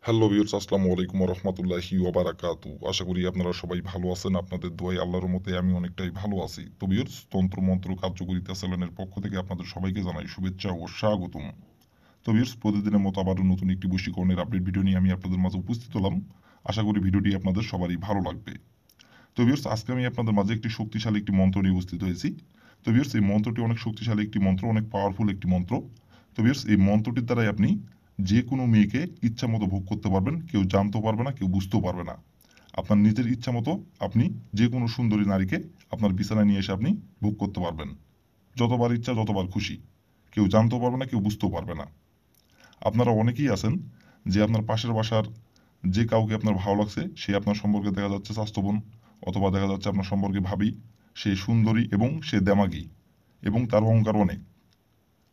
Hello viewers, আসসালামু আলাইকুম ওয়া রাহমাতুল্লাহি ওয়া বারাকাতু। আশা করি আপনারা সবাই ভালো আছেন। আপনাদের দোয়ায় আল্লাহর রহমতে আমি অনেকটাই ভালো আছি। তো ভিউয়ার্স, তন্ত্র মন্ত্র কার্যকরিতা চ্যানেলের পক্ষ থেকে আপনাদের সবাইকে জানাই শুভেচ্ছা ও স্বাগতম। তো ভিউয়ার্স, প্রতিদিনের মতো আবারও নতুন একটি বশীকরণের আপডেট ভিডিও নিয়ে আমি আপনাদের মাঝে উপস্থিত হলাম। আশা করি ভিডিওটি আপনাদের সবারই ভালো লাগবে। তো ভিউয়ার্স, আজকে আমি আপনাদের মাঝে একটি শক্তিশালী একটি মন্ত্র নিয়ে উপস্থিত হয়েছি। তো ভিউয়ার্স, এই মন্ত্রটি অনেক শক্তিশালী একটি মন্ত্র, অনেক পাওয়ারফুল একটি মন্ত্র। তো ভিউয়ার্স, এই মন্ত্রটির দ্বারাই আপনি যে কোনো মেয়েকে ইচ্ছা মতো ভোগ করতে পারবেন। কেউ জানতেও পারবে না, কেউ বুঝতেও পারবে না। আপনার নিজের ইচ্ছা মতো আপনি যে কোনো সুন্দরী নারীকে আপনার বিছানায় নিয়ে এসে আপনি ভোগ করতে পারবেন। যতবার ইচ্ছা, যতবার খুশি। কেউ জানতেও পারবে না, কেউ বুঝতেও পারবে না। আপনারা অনেকেই আছেন যে আপনার পাশের বাসার যে কাউকে আপনার ভালো লাগছে, সে আপনার সম্পর্কে দেখা যাচ্ছে স্বাস্থ্যবান, অথবা দেখা যাচ্ছে আপনার সম্পর্কে ভাবি, সে সুন্দরী এবং সে দেমাগী এবং তার অহংকার অনেক।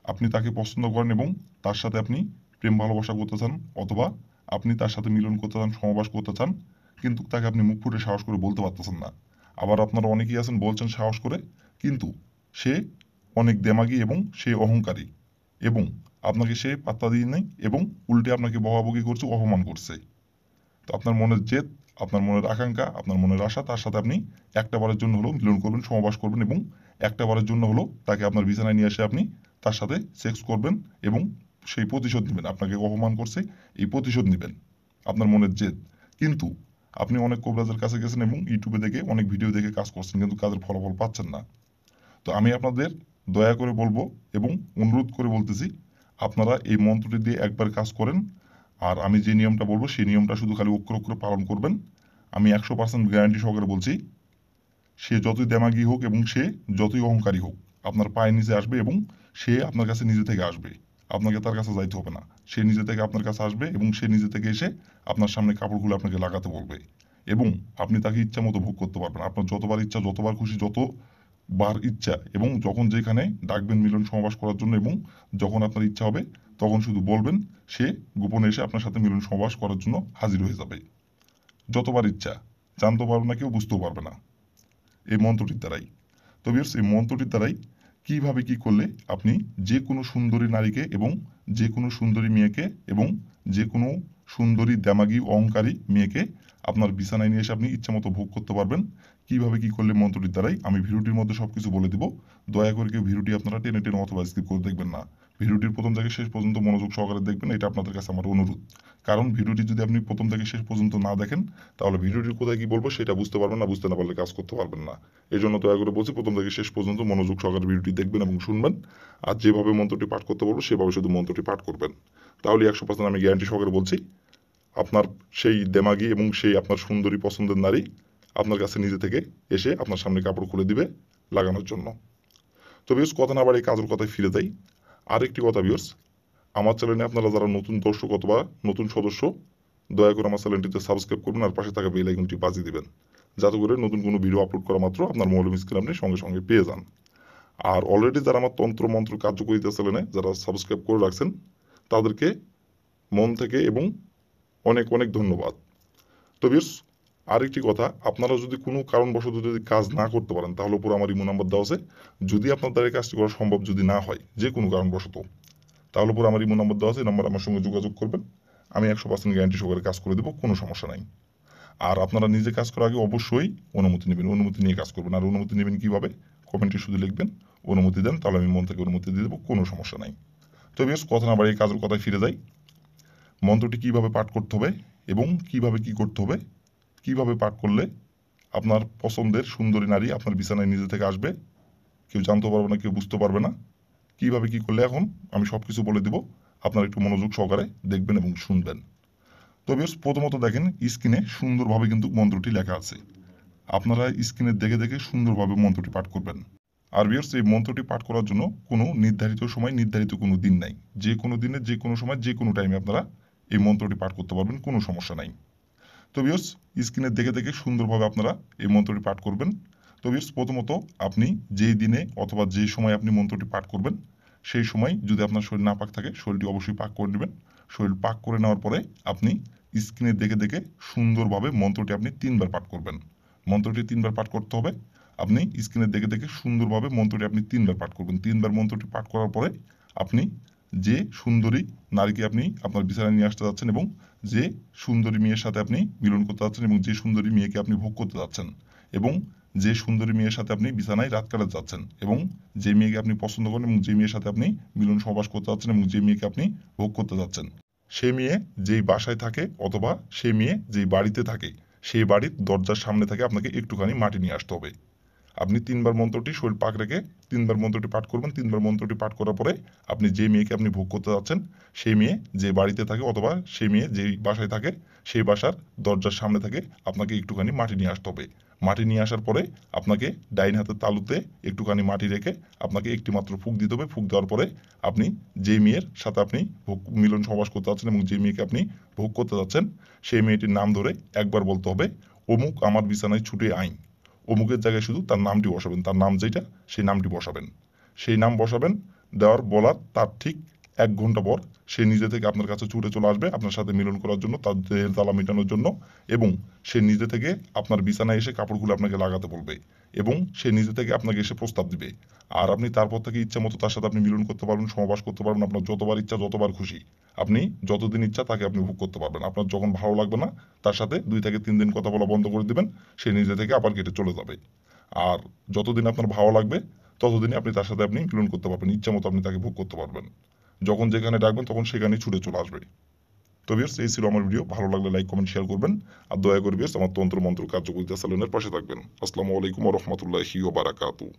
আপনি তাকে পছন্দ করেন এবং তার সাথে আপনি প্রেম ভালোবাসা করতে চান, অথবা আপনি তার সাথে মিলন করতে চান, সহবাস করতে চান, কিন্তু তাকে আপনি মুখ ফুটে সাহস করে বলতে পারতেছেন না। আবার আপনারা অনেকেই আছেন বলছেন সাহস করে, কিন্তু সে অনেক দেমাগী এবং সে অহংকারী, এবং আপনাকে সে পাত্তা দিয়ে নেই এবং উল্টে আপনাকে বকাবকি করছে, অপমান করছে। তো আপনার মনের জেদ, আপনার মনের আকাঙ্ক্ষা, আপনার মনের আশা, তার সাথে আপনি একটা বারের জন্য হলেও মিলন করবেন, সহবাস করবেন, এবং একটা বারের জন্য হলেও তাকে আপনার বিছানায় নিয়ে এসে আপনি তার সাথে সেক্স করবেন, এবং সেই প্রতিশোধ নেবেন। আপনাকে অপমান করছে, এই প্রতিশোধ নেবেন, আপনার মনের জেদ। কিন্তু আপনি অনেক কবিরাজের কাছে গেছেন এবং ইউটিউবে দেখে অনেক ভিডিও দেখে কাজ করছেন, কিন্তু কাজের ফলাফল পাচ্ছেন না। তো আমি আপনাদের দয়া করে বলবো এবং অনুরোধ করে বলতেছি, আপনারা এই মন্ত্রটি দিয়ে একবার কাজ করেন। আর আমি যে নিয়মটা বলবো সেই নিয়মটা শুধু খালি অক্ষরে অক্ষরে পালন করবেন। আমি 100% গ্যারান্টি সহকারে বলছি, সে যতই দেমাগী হোক এবং সে যতই অহংকারী হোক, আপনার পায়ের নিচে আসবে এবং সে আপনার কাছে নিজে থেকে আসবে। আপনাকে তার কাছে যাইতে হবে না। সে নিজে থেকে আপনার কাছে আসবে এবং সে নিজে থেকে এসে আপনার সামনে কাপড় খুলে আপনাকে লাগাতে বলবে, এবং আপনি তাকে ইচ্ছা মতো ভোগ করতে পারবেন। আপনার যতবার ইচ্ছা, যতবার খুশি, যতবার ইচ্ছা, এবং যখন যেখানে ডাকবেন মিলন সমাবেশ করার জন্য, এবং যখন আপনার ইচ্ছা হবে তখন শুধু বলবেন, সে গোপনে এসে আপনার সাথে মিলন সমাবেশ করার জন্য হাজির হয়ে যাবে। যতবার ইচ্ছা। জানতেও পারবে না, কেউ বুঝতেও পারবে না এই মন্ত্রটির দ্বারাই। তো ভিউয়ার্স, এই মন্ত্রটির দ্বারাই কিভাবে কি করলে আপনি যে কোনো সুন্দরী নারীকে এবং যে কোনো সুন্দরী মেয়েকে এবং যে কোনো সুন্দরী দেমাগী অহংকারী মেয়েকে আপনার বিছানায় নিয়ে এসে আপনি ইচ্ছামতো ভোগ করতে পারবেন, কিভাবে কি করলে মন্ত্রটির দ্বারাই আমি ভিডিওটির মধ্যে সবকিছু বলে দিব। দয়া করে কেউ ভিডিওটি আপনারা টেনে টেনে অথবা স্কিপ করে দেখবেন না। ভিডিওটির প্রথম থেকে শেষ পর্যন্ত মনোযোগ সহকারে দেখবেন, এটা আপনাদের কাছে আমার অনুরোধ। কারণ ভিডিওটি যদি আপনি প্রথম থেকে শেষ পর্যন্ত না দেখেন, তাহলে ভিডিওটির কোথায় কি বলবো সেটা বুঝতে পারবেন না, বুঝতে না পারলে কাজ করতে পারবেন না। এই জন্য দয়া করে বলছি, প্রথম থেকে শেষ পর্যন্ত মনোযোগ সহকারে ভিডিওটি দেখবেন এবং শুনবেন। আর যেভাবে মন্ত্রটি পাঠ করতে বলবো সেভাবে শুধু মন্ত্রটি পাঠ করবেন। তাহলে 100% আমি গ্যারান্টি সহকারে বলছি, আপনার সেই দেমাগী এবং সেই আপনার সুন্দরী পছন্দের নারী আপনার কাছে নিজে থেকে এসে আপনার সামনে কাপড় খুলে দিবে লাগানোর জন্য। তো ভিউয়ার্স, কথা না বাড়ি কাজের কথায় ফিরে যাই। আরেকটি কথা ভিউয়ার্স, আমার চ্যানেলে আপনারা যারা নতুন দর্শক অথবা নতুন সদস্য, দয়া করে আমার চ্যানেলটিতে সাবস্ক্রাইব করুন আর পাশে থাকা বেল আইকনটি বাজিয়ে দিবেন, যাতে করে নতুন কোনো ভিডিও আপলোড করা মাত্র আপনার মোবাইল স্ক্রিনে আপনি সঙ্গে সঙ্গে পেয়ে যান। আর অলরেডি যারা আমার তন্ত্র মন্ত্র কার্যকরিতা চ্যানেলে যারা সাবস্ক্রাইব করে রাখছেন, তাদেরকে মন থেকে এবং অনেক অনেক ধন্যবাদ। তো ভিউয়ার্স, আরেকটি কথা, আপনারা যদি কোনো কারণবশত যদি কাজ না করতে পারেন, তাহলে উপরে আমার ইমো নাম্বার দেওয়া আছে। যদি আপনার দ্বারা এই কাজটি করা সম্ভব যদি না হয়, যে কোনো কারণবশত, তাহলে উপরে আমার ইমো নাম্বার দেওয়া আছে, এই নাম্বার আমার সঙ্গে যোগাযোগ করবেন। আমি 100% গ্যারান্টি সহকারে কাজ করে দেবো, কোনো সমস্যা নাই। আর আপনারা নিজে কাজ করার আগে অবশ্যই অনুমতি নেবেন, অনুমতি নিয়ে কাজ করবেন। আর অনুমতি নেবেন কীভাবে? কমেন্টে শুধু লিখবেন অনুমতি দেন, তাহলে আমি মন থেকে অনুমতি দিয়ে দেবো, কোনো সমস্যা নাই। তো বেশ, কথা না বাড়িয়ে কাজের কথায় ফিরে যাই। মন্ত্রটি কীভাবে পাঠ করতে হবে এবং কীভাবে কী করতে হবে, কীভাবে পাঠ করলে আপনার পছন্দের সুন্দরী নারী আপনার বিছানায় নিজে থেকে আসবে, কেউ জানতে পারবে না, কেউ বুঝতে পারবে না, কীভাবে কী করলে এখন আমি সব কিছু বলে দেবো। আপনারা একটু মনোযোগ সহকারে দেখবেন এবং শুনবেন। তো বেশ, প্রথমত দেখেন স্ক্রিনে সুন্দরভাবে কিন্তু মন্ত্রটি লেখা আছে। আপনারা স্ক্রিনে দেখে দেখে সুন্দরভাবে মন্ত্রটি পাঠ করবেন। আর ভিউয়ার্স, এই মন্ত্রটি পাঠ করার জন্য কোনো নির্ধারিত সময়, নির্ধারিত কোনো দিন নাই। যে কোনো দিনে, যে কোনো সময়, যে কোনো টাইমে আপনারা এই মন্ত্রটি পাঠ করতে পারবেন, কোনো সমস্যা নাই। তো ভিউয়ার্স, স্ক্রিনে দেখে দেখে সুন্দরভাবে আপনারা এই মন্ত্রটি পাঠ করবেন। তো ভিউয়ার্স, প্রথমত আপনি যেই দিনে অথবা যে সময় আপনি মন্ত্রটি পাঠ করবেন, সেই সময় যদি আপনার শরীর না পাক থাকে, শরীরটি অবশ্যই পাক করে নেবেন। শরীর পাক করে নেওয়ার পরে আপনি স্ক্রিনে দেখে দেখে সুন্দরভাবে মন্ত্রটি আপনি 3বার পাঠ করবেন। মন্ত্রটি 3বার পাঠ করতে হবে। আপনি স্ক্রিনে দেখে দেখে সুন্দরভাবে মন্ত্রটি আপনি 3বার পাঠ করবেন। 3বার মন্ত্রটি পাঠ করার পরে আপনি যে সুন্দরী নারীকে আপনি আপনার বিছানায় নিয়ে আসতে যাচ্ছেন এবং যে সুন্দরী মেয়ের সাথে আপনি মিলন করতে যাচ্ছেন এবং যে সুন্দরী মেয়েকে আপনি ভোগ করতে যাচ্ছেন এবং যে সুন্দরী মেয়ের সাথে আপনি বিছানায় রাত কাটাতে যাচ্ছেন এবং যে মেয়েকে আপনি পছন্দ করেন এবং যে মেয়ের সাথে আপনি মিলন সহবাস করতে যাচ্ছেন এবং যে মেয়েকে আপনি ভোগ করতে যাচ্ছেন, সে মেয়ে যেই বাসায় থাকে অথবা সে মেয়ে যেই বাড়িতে থাকে সেই বাড়ির দরজার সামনে থেকে আপনাকে একটুখানি মাটি নিয়ে আসতে হবে। আপনি ৩ বার মন্ত্রটি শরীর পাক রেখে ৩ বার মন্ত্রটি পাঠ করবেন। ৩ বার মন্ত্রটি পাঠ করার পরে আপনি যে মেয়েকে আপনি ভোগ করতে যাচ্ছেন, সেই মেয়ে যে বাড়িতে থাকে অথবা সেই মেয়ে যেই বাসায় থাকে সেই বাসার দরজার সামনে থেকে আপনাকে একটুখানি মাটি নিয়ে আসতে হবে। মাটি নিয়ে আসার পরে আপনাকে ডাইন হাতের তালুতে একটুখানি মাটি রেখে আপনাকে একটি মাত্র ফুঁক দিতে হবে। ফুঁক দেওয়ার পরে আপনি যে মেয়ের সাথে আপনি মিলন সহবাস করতে যাচ্ছেন এবং যে মেয়েকে আপনি ভোগ করতে যাচ্ছেন সেই মেয়েটির নাম ধরে একবার বলতে হবে, অমুক আমার বিছানায় ছুটে আইন। অমুকের জায়গায় শুধু তার নামটি বসাবেন, তার নাম যেটা সেই নামটি বসাবেন। সেই নাম বসাবেন, দেওয়ার বলার তার ঠিক ১ ঘন্টা পর সে নিজে থেকে আপনার কাছে ছুটে চলে আসবে আপনার সাথে মিলন করার জন্য, তার দেহের জ্বালা মেটানোর জন্য, এবং সে নিজে থেকে আপনার বিছানায় এসে কাপড়গুলো আপনাকে লাগাতে বলবে এবং সে নিজে থেকে আপনাকে এসে প্রস্তাব দিবে। আর আপনি তারপর থেকে ইচ্ছা মতো তার সাথে আপনি মিলন করতে পারবেন, সহবাস করতে পারবেন, আপনার যতবার ইচ্ছা যতবার খুশি আপনি যতদিন ইচ্ছা তাকে আপনি ভোগ করতে পারবেন। আপনার যখন ভালো লাগবে না তার সাথে ২ থেকে ৩ দিন কথা বলা বন্ধ করে দিবেন, সে নিজে থেকে আবার কেটে চলে যাবে। আর যতদিন আপনার ভালো লাগবে ততদিনই আপনি তার সাথে আপনি মিলন করতে পারবেন, ইচ্ছা মতো আপনি তাকে ভোগ করতে পারবেন। যখন যেখানে ডাকবেন তখন সেখানেই ছুটে চলে আসবে। তো ভিউয়ার্স, এই ছিল আমার ভিডিও। ভালো লাগলে লাইক কমেন্ট শেয়ার করবেন আর দয়া করে ভিউয়ার্স আমার তন্ত্র মন্ত্র কার্যকরিতা চ্যানেলের পাশে থাকবেন। আসসালামু আলাইকুম ওয়া রাহমাতুল্লাহি ওয়া বারাকাতুহু।